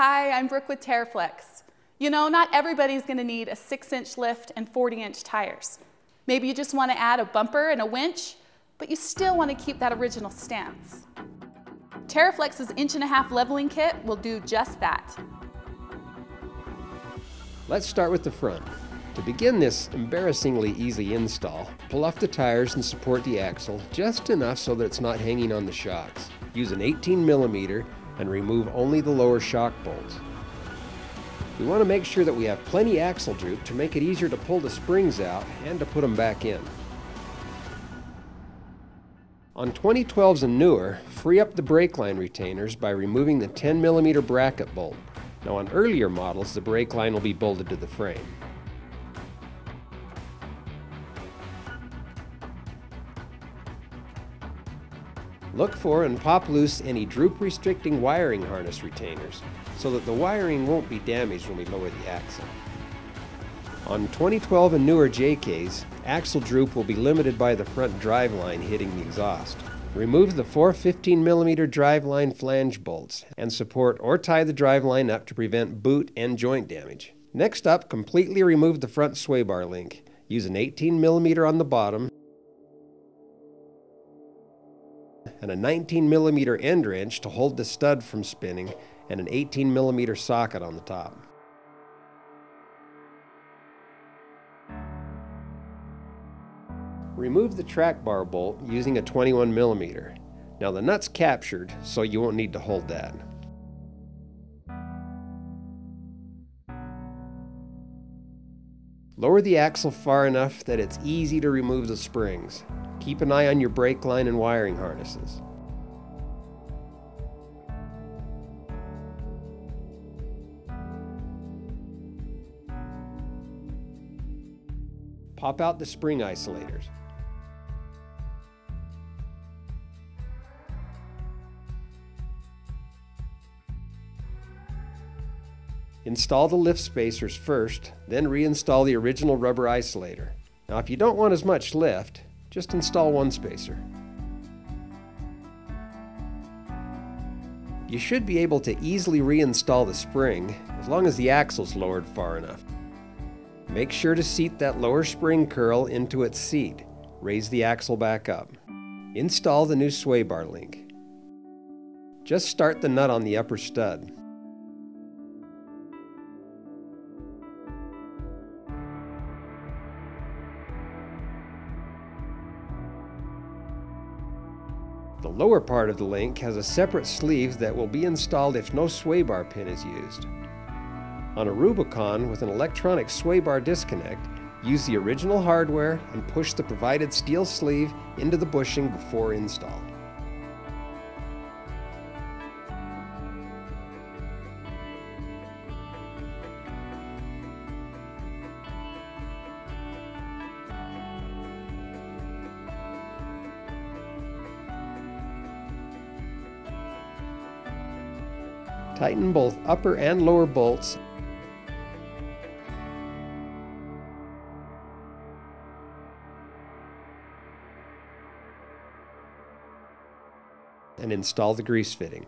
Hi, I'm Brooke with TeraFlex. You know, not everybody's going to need a 6-inch lift and 40-inch tires. Maybe you just want to add a bumper and a winch, but you still want to keep that original stance. TeraFlex's 1.5-inch leveling kit will do just that. Let's start with the front. To begin this embarrassingly easy install, pull off the tires and support the axle just enough so that it's not hanging on the shocks. Use an 18mm and remove only the lower shock bolts. We want to make sure that we have plenty axle droop to make it easier to pull the springs out and to put them back in. On 2012s and newer, free up the brake line retainers by removing the 10mm bracket bolt. Now on earlier models, the brake line will be bolted to the frame. Look for and pop loose any droop restricting wiring harness retainers so that the wiring won't be damaged when we lower the axle. On 2012 and newer JKs, axle droop will be limited by the front drive line hitting the exhaust. Remove the 4 15mm drive line flange bolts and support or tie the drive line up to prevent boot and joint damage. Next up, completely remove the front sway bar link. Use an 18mm on the bottom and a 19mm end wrench to hold the stud from spinning, and an 18mm socket on the top. Remove the track bar bolt using a 21mm. Now the nut's captured, so you won't need to hold that. Lower the axle far enough that it's easy to remove the springs. Keep an eye on your brake line and wiring harnesses. Pop out the spring isolators. Install the lift spacers first, then reinstall the original rubber isolator. Now if you don't want as much lift, just install one spacer. You should be able to easily reinstall the spring as long as the axle's lowered far enough. Make sure to seat that lower spring curl into its seat. Raise the axle back up. Install the new sway bar link. Just start the nut on the upper stud. The lower part of the link has a separate sleeve that will be installed if no sway bar pin is used. On a Rubicon with an electronic sway bar disconnect, use the original hardware and push the provided steel sleeve into the bushing before install. Tighten both upper and lower bolts and install the grease fitting.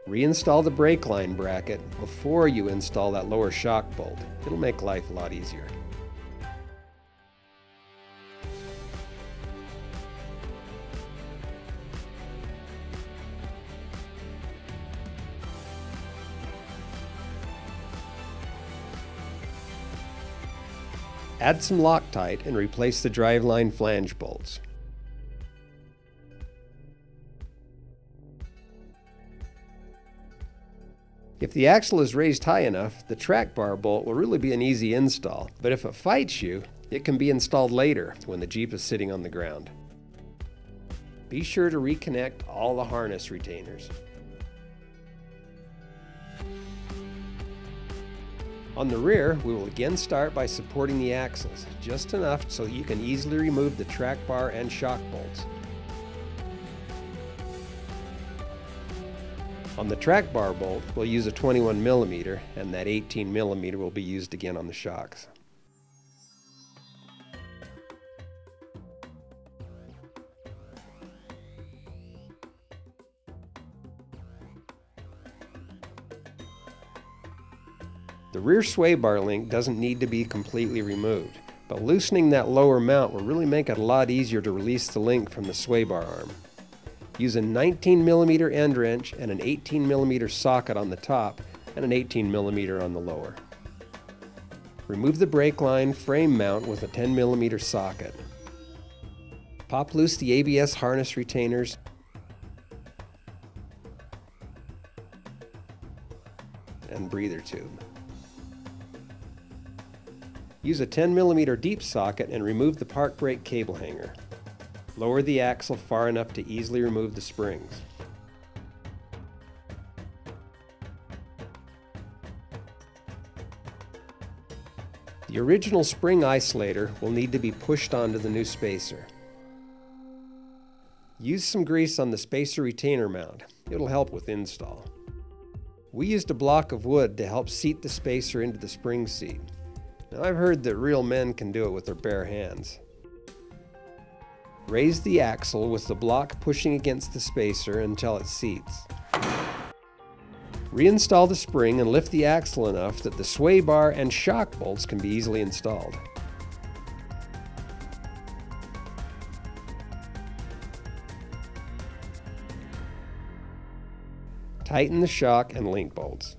Reinstall the brake line bracket before you install that lower shock bolt. It'll make life a lot easier. Add some Loctite and replace the driveline flange bolts. If the axle is raised high enough, the track bar bolt will really be an easy install, but if it fights you, it can be installed later when the Jeep is sitting on the ground. Be sure to reconnect all the harness retainers. On the rear, we will again start by supporting the axles, just enough so you can easily remove the track bar and shock bolts. On the track bar bolt, we'll use a 21mm, and that 18mm will be used again on the shocks. The rear sway bar link doesn't need to be completely removed, but loosening that lower mount will really make it a lot easier to release the link from the sway bar arm. Use a 19mm end wrench and an 18mm socket on the top and an 18mm on the lower. Remove the brake line frame mount with a 10mm socket. Pop loose the ABS harness retainers and breather tube. Use a 10mm deep socket and remove the park brake cable hanger. Lower the axle far enough to easily remove the springs. The original spring isolator will need to be pushed onto the new spacer. Use some grease on the spacer retainer mount. It'll help with install. We used a block of wood to help seat the spacer into the spring seat. Now I've heard that real men can do it with their bare hands. Raise the axle with the block pushing against the spacer until it seats. Reinstall the spring and lift the axle enough that the sway bar and shock bolts can be easily installed. Tighten the shock and link bolts.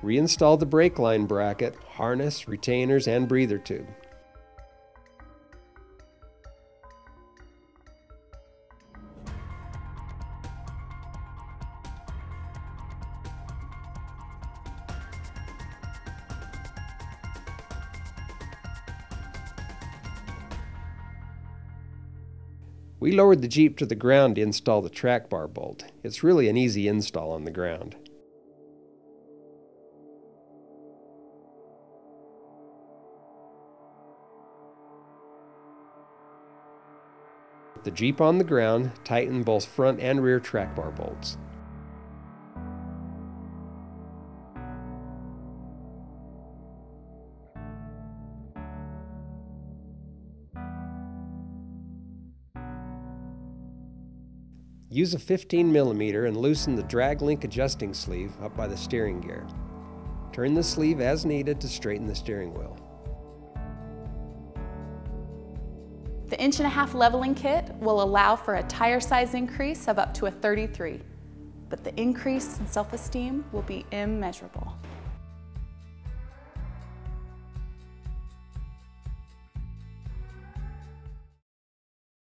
Reinstall the brake line bracket, harness, retainers, and breather tube. We lowered the Jeep to the ground to install the track bar bolt. It's really an easy install on the ground. With the Jeep on the ground, tighten both front and rear track bar bolts. Use a 15mm and loosen the drag link adjusting sleeve up by the steering gear. Turn the sleeve as needed to straighten the steering wheel. The 1.5-inch leveling kit will allow for a tire size increase of up to a 33, but the increase in self-esteem will be immeasurable.